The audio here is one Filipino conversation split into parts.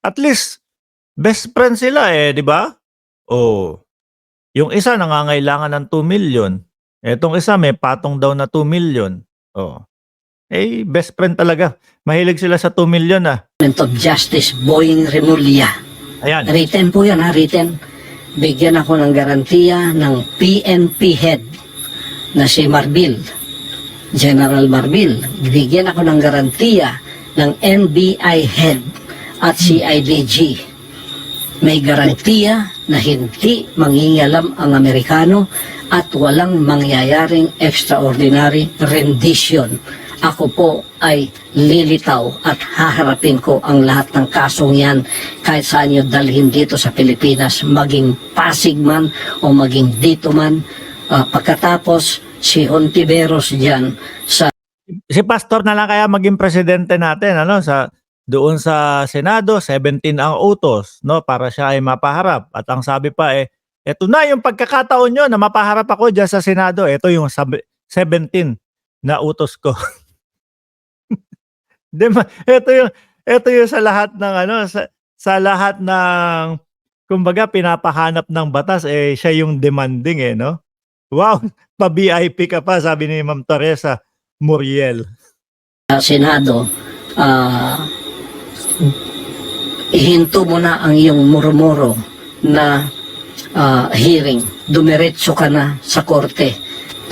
At least best friend sila, eh, 'di ba? Oh, yung isa nangangailangan ng 2 million, etong isa may patong daw na 2 million. Oh, eh, best friend talaga. Mahilig sila sa 2 million, ah. of Justice Boying Remulla. Ayan. Written po yan, ha? Written. Bigyan ako ng garantiya ng PNP head na si Marbil, General Marbil. Bigyan ako ng garantiya ng NBI head at CIDG. May garantiya na hindi mangingalam ang Amerikano at walang mangyayaring extraordinary rendition. Ako po ay lilitaw at haharapin ko ang lahat ng kasong yan kahit saan nyo dalhin dito sa Pilipinas, maging Pasig man o maging dito man. Pagkatapos si Hontiveros dyan sa Si Pastor na lang kaya maging presidente natin, ano, doon sa Senado, 17 ang utos, no, para siya ay mapaharap. At ang sabi pa, eh, eto na yung pagkakataon nyo na mapaharap ako dyan sa Senado. Ito yung 17 na utos ko. Di ba? Ito yung sa lahat ng ano, sa lahat ng kumbaga pinapahanap ng batas, eh siya yung demanding, eh, no? Wow, pa-VIP ka pa, sabi ni Ma'am Teresa Muriel. Senado, ihinto mo na ang iyong murmuro na hearing. Dumiretso ka na sa korte.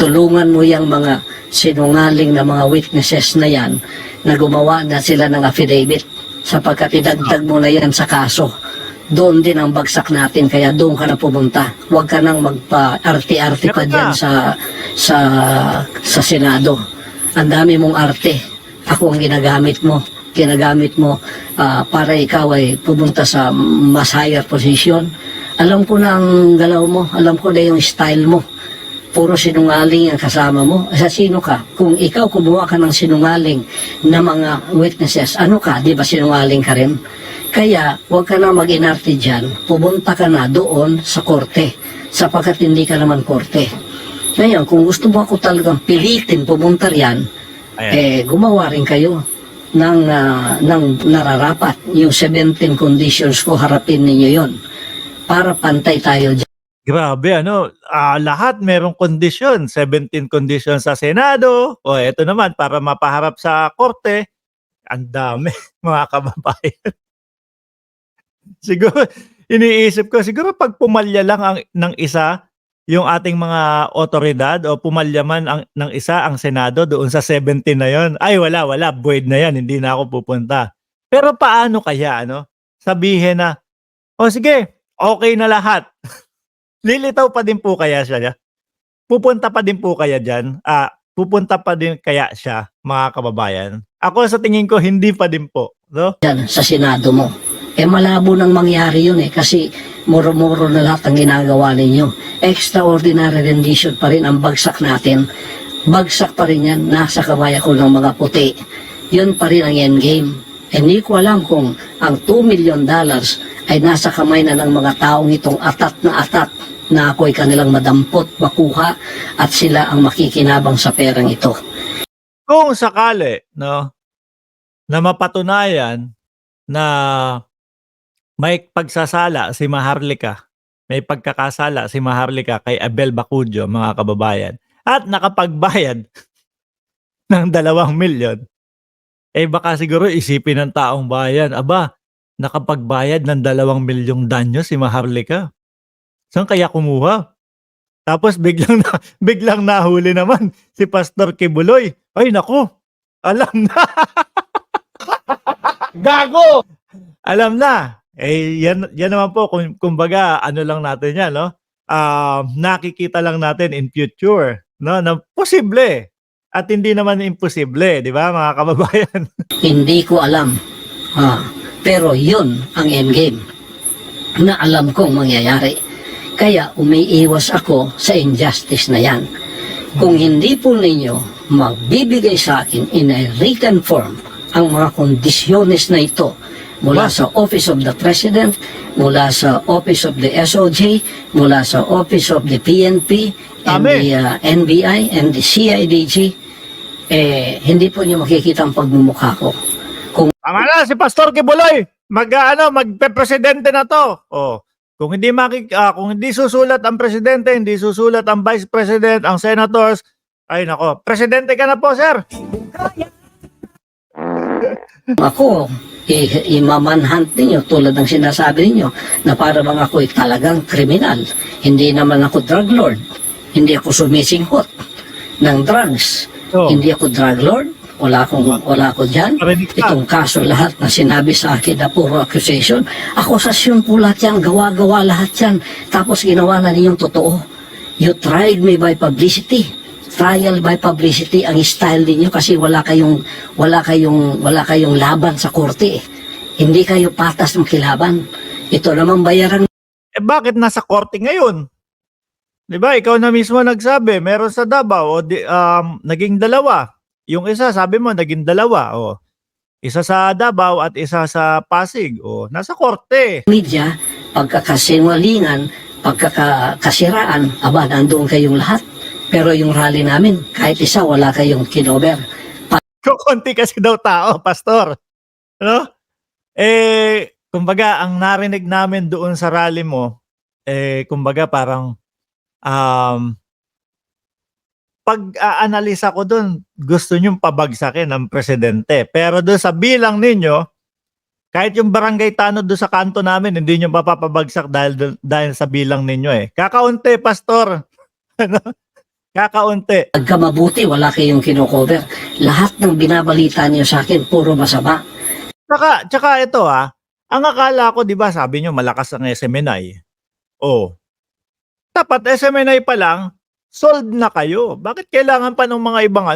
Tulungan mo yung mga sinungaling na mga witnesses na yan na gumawa na sila ng affidavit sapagkat idagdag mo na yan sa kaso. Doon din ang bagsak natin, kaya doon ka na pumunta. Huwag ka nang magpa-arte-arte pa dyan sa Senado. Ang dami mong arte. Ako ang ginagamit mo para ikaw ay pumunta sa mas higher position. Alam ko na ang galaw mo, alam ko na yung style mo. Puro sinungaling ang kasama mo. Sa sino ka? Kung ikaw kumuha ka ng sinungaling na mga witnesses, ano ka? Di ba sinungaling ka rin? Kaya huwag ka na mag-inarte dyan. Pumunta ka na doon sa korte sapagkat hindi ka naman korte. Ngayon, kung gusto mo ako talagang pilitin pumunta riyan, gumawa rin kayo ng nararapat. Yung 17 conditions ko, harapin ninyo yon para pantay tayo dyan. Grabe, ano, lahat merong kondisyon. 17 conditions sa Senado. O eto naman, para mapaharap sa korte, ang dami, mga kababayan. Siguro, iniisip ko, siguro pag pumalya lang ng isa, yung ating mga otoridad, o pumalya man ng isa ang Senado doon sa 17 na yon, ay wala, void na yan, hindi na ako pupunta. Pero paano kaya, ano? Sabihin na, o sige, okay na lahat. Lilitaw pa din po kaya siya? Pupunta pa din po kaya dyan? Pupunta pa din kaya siya, mga kababayan? Ako sa tingin ko, hindi pa din po. No? Dyan, sa Senado mo. Malabo nang mangyari yun kasi muro-muro na lahat ang ginagawa ninyo. Extraordinary rendition pa rin ang bagsak natin. Bagsak pa rin yan, nasa kamay ako ng mga puti. Yun pa rin ang endgame. Hindi ko alam kung ang $2 million ay nasa kamay na ng mga taong itong atat na ako'y kanilang madampot, makuha at sila ang makikinabang sa perang ito. Kung sakali, no, na mapatunayan na may pagsasala si Maharlika, may pagkakasala si Maharlika kay Abel Bacudio, mga kababayan, at nakapagbayad ng 2 milyon, baka siguro isipin ng taong bayan, aba, nakapagbayad ng 2 milyong danyo si Maharlika. Saan kaya kumuha? Tapos biglang nahuli naman si Pastor Kibuloy. Ay naku, alam na. Gago! Alam na. Yan naman po, kumbaga, ano lang natin yan, no? Nakikita lang natin in future, no? Na posible. At hindi naman imposible, di ba, mga kababayan? Hindi ko alam. Pero yun ang endgame na alam kong mangyayari. Kaya umiiwas ako sa injustice na yan. Kung hindi po ninyo magbibigay sa akin in a written form ang mga kondisyones na ito mula sa Office of the President, mula sa Office of the SOJ, mula sa Office of the PNP, and the NBI, and the CIDG, hindi po niyo makikita ang pagmumukha ko. Tama na, si Pastor Kibuloy! magpe-presidente na to. Oh, kung hindi susulat ang presidente, hindi susulat ang vice president, ang senators, ay nako, presidente ka na po, sir. Ako, imamanhunt ninyo tulad ng sinasabi ninyo na para bang ako'y talagang kriminal. Hindi naman ako drug lord. Hindi ako sumisingkot ng drugs. Oh. Hindi ako drug lord. Wala ako dyan. Parinig ka. Itong kaso lahat na sinabi sa akin na puro accusation. Akusasyon po lahat yan. Gawa-gawa lahat yan. Tapos ginawa na ninyong totoo. You tried me by publicity. Trial by publicity ang style ninyo kasi wala kayong laban sa korte. Hindi kayo patas ng kilaban. Ito naman bayaran. Bakit nasa korte ngayon? 'Di ba? Ikaw na mismo nagsabi, meron sa Davao naging dalawa. Yung isa sabi mo naging dalawa, isa sa Davao at isa sa Pasig, nasa korte. Media, pagkakasinwalingan, pagkakasiraan, nandoon kayong lahat. Pero yung rally namin, kahit isa, wala kayong kinover. Konti kasi daw tao, pastor. Ano? Kumbaga, ang narinig namin doon sa rally mo, kumbaga parang pag-aanalisa ko doon, gusto nyong pabagsakin ng presidente. Pero doon sa bilang ninyo, kahit yung barangay tanod doon sa kanto namin, hindi nyo mapapabagsak dahil sa bilang ninyo . Kakaunti, pastor. Ano? Kakaunti. Pagka mabuti, wala kayong kinocover. Lahat ng binabalita niyo sa akin, puro masama. Tsaka ito ang akala ko, di ba, sabi nyo, malakas ang SMNI. Dapat SMNI pa lang, solved na kayo. Bakit kailangan pa ng mga ibang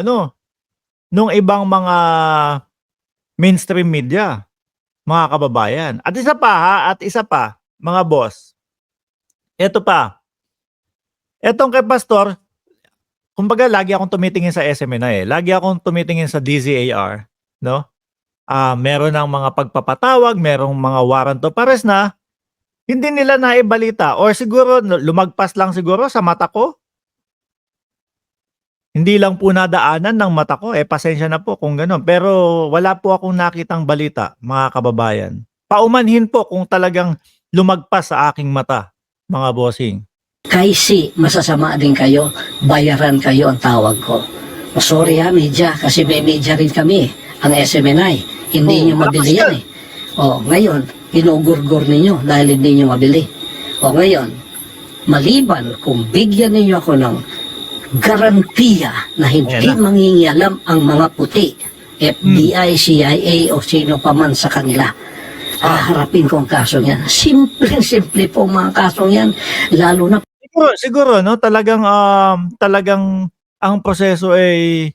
nung ibang mga mainstream media, mga kababayan? At isa pa, mga boss. Ito pa. Etong kay pastor, kumbaga lagi akong tumitingin sa SMNI. Lagi akong tumitingin sa DZAR, no? Meron ng mga pagpapatawag, merong mga warrant of arrest na hindi nila naibalita or siguro lumagpas lang siguro sa mata ko. Hindi lang po nadaanan ng mata ko. Pasensya na po kung gano'n. Pero wala po akong nakitang balita, mga kababayan. Paumanhin po kung talagang lumagpas sa aking mata, mga bossing. Kaisi, masasama din kayo, bayaran kayo ang tawag ko. Sorry media, kasi may media rin kami, ang SMNI. Hindi nyo mabili yan . Ngayon, inugurgur ninyo dahil hindi nyo mabili. Ngayon, maliban kung bigyan ninyo ako ng garantiya na hindi mangingialam ang mga puti, FBI, CIA o sino pa man sa kanila. Harapin ko ang kasong yan. Simple po mga kasong yan, lalo na Siguro no, talagang ang proseso ay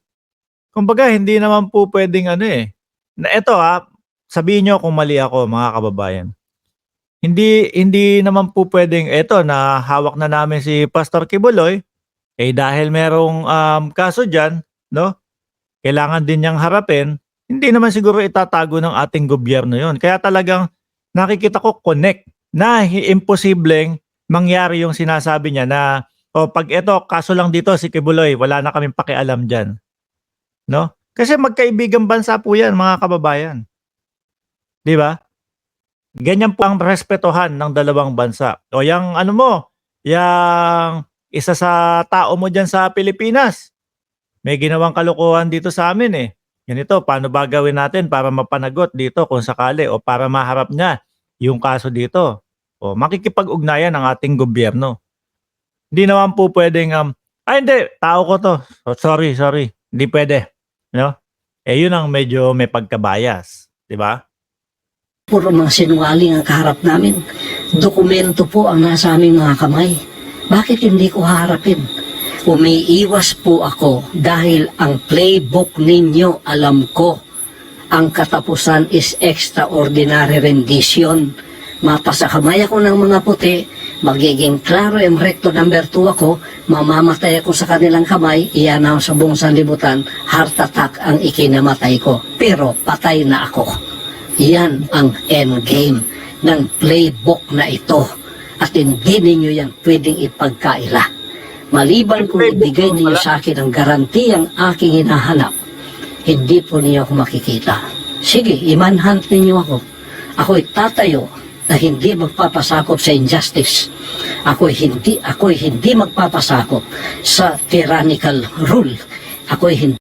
kumbaga hindi naman po pwedeng na ito sabihin niyo kung mali ako, mga kababayan. Hindi naman po pwedeng na hawak na namin si Pastor Kibuloy dahil merong kaso diyan, no? Kailangan din niyang harapin. Hindi naman siguro itatago ng ating gobyerno 'yon. Kaya talagang nakikita ko connect na imposibleng mangyari yung sinasabi niya na pag kaso lang dito si Kibuloy, wala na kaming pakialam diyan. No? Kasi magkaibigang bansa po 'yan, mga kababayan. 'Di ba? Ganyan po ang respetohan ng dalawang bansa. Yang yang isa sa tao mo diyan sa Pilipinas, may ginawang kalokohan dito sa amin Ganito, paano ba gawin natin para mapanagot dito kung sakali o para maharap niya yung kaso dito? Makikipag-ugnayan ang ating gobyerno. Hindi naman po pwedeng, hindi, tao ko to. Sorry, hindi pwede. No? Yun ang medyo may pagkabayas. Di ba? puro mga sinungaling ang kaharap namin. Dokumento po ang nasa aming mga kamay. Bakit hindi ko haharapin? Umiiwas po ako dahil ang playbook ninyo alam ko. Ang katapusan is extraordinary rendition. Mapasakamay ako ng mga puti, magiging klaro yung recto number 2 ako, mamamatay ako sa kanilang kamay, iyan ang sa buong sanlibutan, heart attack ang ikinamatay ko. Pero patay na ako. Iyan ang endgame ng playbook na ito. At hindi ninyo yan pwedeng ipagkaila. Maliban kung ibigay ninyo sa akin ang garantiyang aking hinahanap, hindi po niyo ako makikita. Sige, i-manhunt ninyo ako. Ako'y tatayo na hindi magpapasakop sa injustice. Ako'y hindi magpapasakop sa tyrannical rule. Ako'y hindi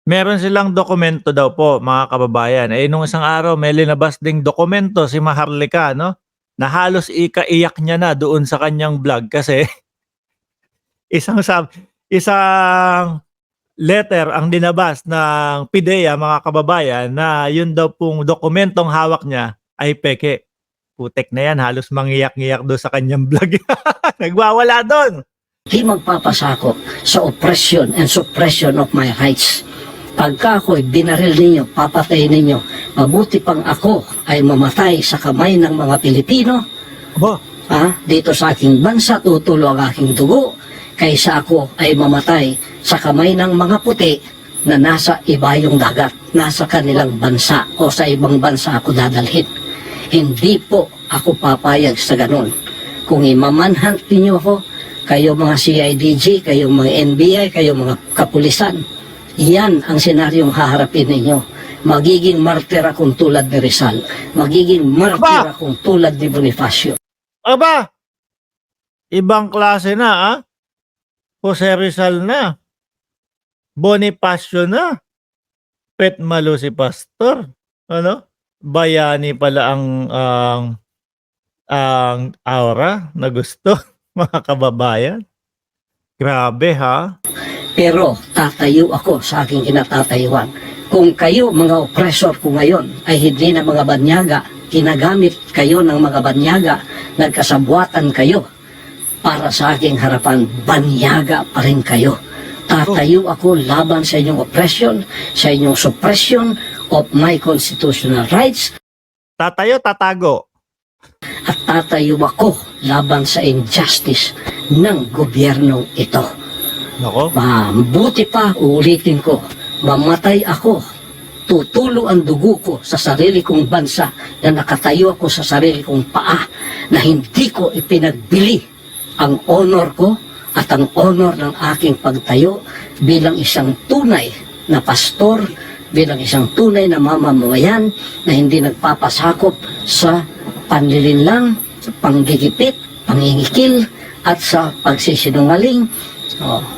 Meron silang dokumento daw po, mga kababayan. Eh, nung isang araw, may linabas ding dokumento si Maharlika, no? Na halos ikaiyak niya na doon sa kanyang vlog kasi isang letter ang dinabas ng PIDEA, mga kababayan, na yun daw pong dokumentong hawak niya ay peke. Putek na yan, halos mangiyak-ngiyak doon sa kanyang vlog. Nagwawala doon. magpapasakop sa oppression and suppression of my rights. Pagka ako'y binaril ninyo, papatayin ninyo, mabuti pang ako ay mamatay sa kamay ng mga Pilipino, Aba, dito sa aking bansa, tutulo ang aking dugo, kaysa ako ay mamatay sa kamay ng mga puti na nasa ibayong dagat, nasa kanilang bansa o sa ibang bansa ako dadalhin. Hindi po ako papayag sa ganun. Kung imamanhunt ninyo ako, kayo mga CIDG, kayo mga NBI, kayo mga kapulisan, yan ang senaryong haharapin ninyo. Magiging martir akong tulad ni Rizal. Magiging martir akong tulad ni Bonifacio. aba, ibang klase na, ah. Jose Rizal na. Bonifacio na. Pet Malo si Pastor. Ano? Bayani pala ang aura na gusto, mga kababayan. Grabe, ha? Pero tatayo ako sa aking kinatatayuan. Kung kayo, mga oppressor ko ngayon, ay hindi na mga banyaga, ginagamit kayo ng mga banyaga, nagkasabwatan kayo para sa aking harapan, banyaga pa rin kayo. Tatayo ako laban sa inyong oppression, sa inyong suppression of my constitutional rights, Tatayo, tatago. at tatayo ako laban sa injustice ng gobyernong ito. Nako. Mabuti pa, uulitin ko, mamatay ako, tutulo ang dugo ko sa sarili kong bansa na nakatayo ako sa sarili kong paa na hindi ko ipinagbili ang honor ko at ang honor ng aking pagtayo bilang isang tunay na pastor, bilang isang tunay na mamamayan na hindi nagpapasakop sa panlilinlang, panggigipit, pangingikil at sa pagsisinungaling.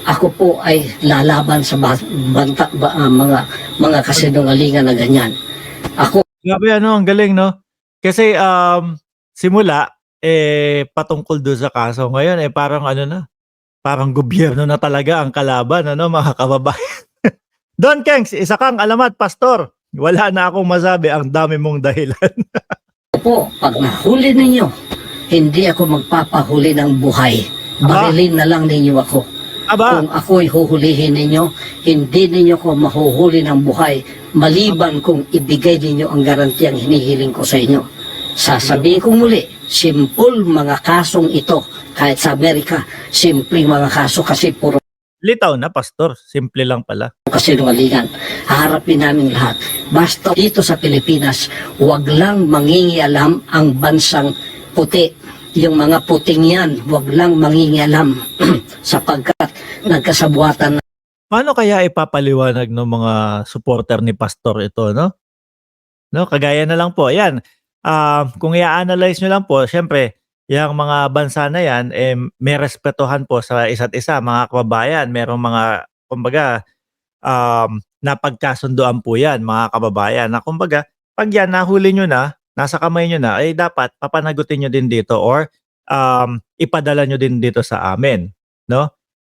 Ako po ay lalaban sa mga kasinungalingan na ganyan. Ako Grabe, ano, ang galing, no? Kasi simula patungkol doon sa kaso. Ngayon parang ano na, parang gobyerno na talaga ang kalaban, ano, mga kababayan. Don Kengs, isa kang alamat, pastor. Wala na akong masabi, ang dami mong dahilan. po, pag nahuli ninyo, hindi ako magpapahuli ng buhay. Barilin na lang ninyo ako. Aba, Kung ako'y huhulihin ninyo, hindi ninyo ko mahuhuli ng buhay maliban kung ibigay ninyo ang garantiyang hinihiling ko sa inyo. Sasabihin ko muli, simple mga kasong ito. Kahit sa Amerika, simple mga kaso kasi puro litaw na, pastor. Simple lang pala. kasinungalingan. Haharapin namin lahat. Basta dito sa Pilipinas, huwag lang mangingialam ang bansang puti. Yung mga puting yan, huwag lang mangingialam sapagkat nagkasabuatan. Paano kaya ipapaliwanag ng mga supporter ni pastor ito, no? No, kagaya na lang po. Ayan, kung i-analyze nyo lang po, syempre, yung mga bansa na yan, may respetuhan po sa isa't isa, mga kababayan. Merong mga, kumbaga, napagkasunduan po yan, mga kababayan. Na kumbaga, pag yan, nahuli nyo na, nasa kamay nyo na, ay dapat papanagutin nyo din dito or ipadala nyo din dito sa amin. No?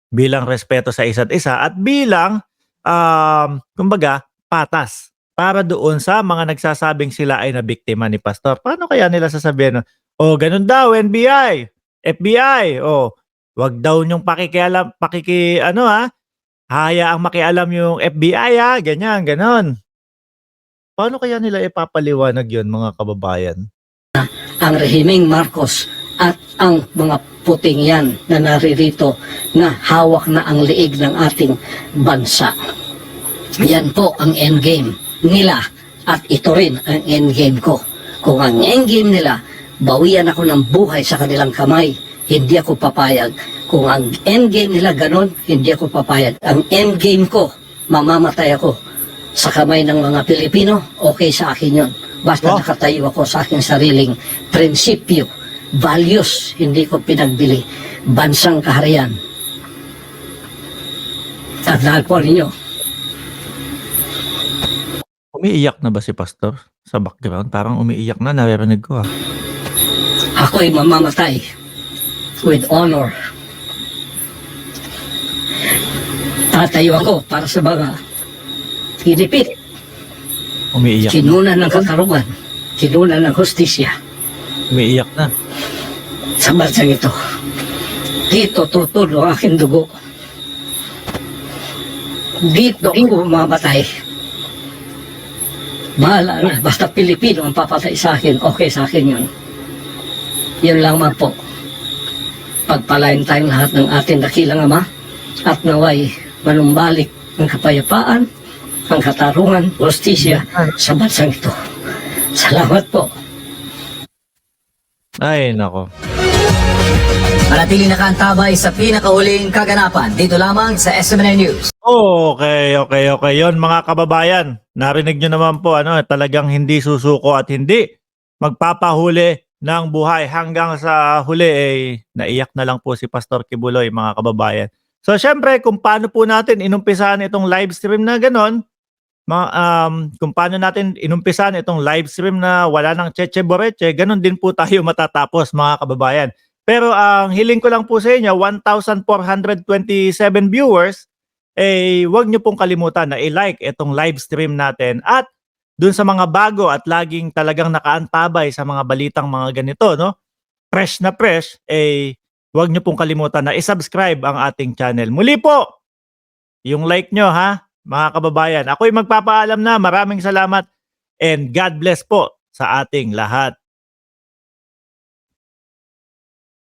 Bilang respeto sa isa't isa at bilang, kumbaga, patas para doon sa mga nagsasabing sila ay nabiktima ni pastor. Paano kaya nila sasabihin, ganun daw, NBI, FBI, wag daw nyong hayaang makialam yung FBI, ganyan, ganon. Paano kaya nila ipapaliwanag yun, mga kababayan? Ang rehimeng Marcos at ang mga puting yan na naririto na hawak na ang liig ng ating bansa. Yan po ang endgame nila at ito rin ang endgame ko. Kung ang endgame nila, bawian ako ng buhay sa kanilang kamay, hindi ako papayag. Kung ang endgame nila ganon, hindi ako papayag. Ang endgame ko, mamamatay ako sa kamay ng mga Pilipino, okay sa akin yon. Basta Oh. nakatayo ako sa aking sariling prinsipyo, values, hindi ko pinagbili. Bansang kaharian. Tandaan po ninyo. Umiiyak na ba si Pastor sa background? Parang umiiyak na, naririnig ko ah. Ako'y mamamatay with honor. Tatayo ako para sa mga hinipit, Umiiyak na. kinunan ng katarungan, kinunan ng hustisya Umiiyak na. sa bansang ito. Dito tutulo ang aking dugo. Dito ako mamamatay. Bahala na, basta Pilipino ang papatay sa akin, okay sa akin yun. Yun lang man po. Pagpalain tayong lahat ng ating dakilang Ama at naway manumbalik ang kapayapaan, ang katarungan, justisya sa bansang ito. Salamat po. Ay, nako. Manatiling nakaantabay sa pinakahuling kaganapan dito lamang sa SMNI News. Okay. Yon mga kababayan. Narinig nyo naman po, talagang hindi susuko at hindi magpapahuli ng buhay. Hanggang sa huli, naiyak na lang po si Pastor Kibuloy, mga kababayan. So, syempre, kung paano po natin inumpisahan itong live stream na ganon, kung paano natin inumpisahan itong live stream na wala ng cheche boreche, ganon din po tayo matatapos, mga kababayan. Pero ang hiling ko lang po sa inyo, 1,427 viewers, huwag nyo pong kalimutan na i-like itong live stream natin. At dun sa mga bago at laging talagang nakaantabay sa mga balitang mga ganito, no? Fresh na fresh, huwag nyo pong kalimutan na i-subscribe ang ating channel. Muli po, yung like nyo ha, mga kababayan. Ako'y magpapaalam na. Maraming salamat and God bless po sa ating lahat.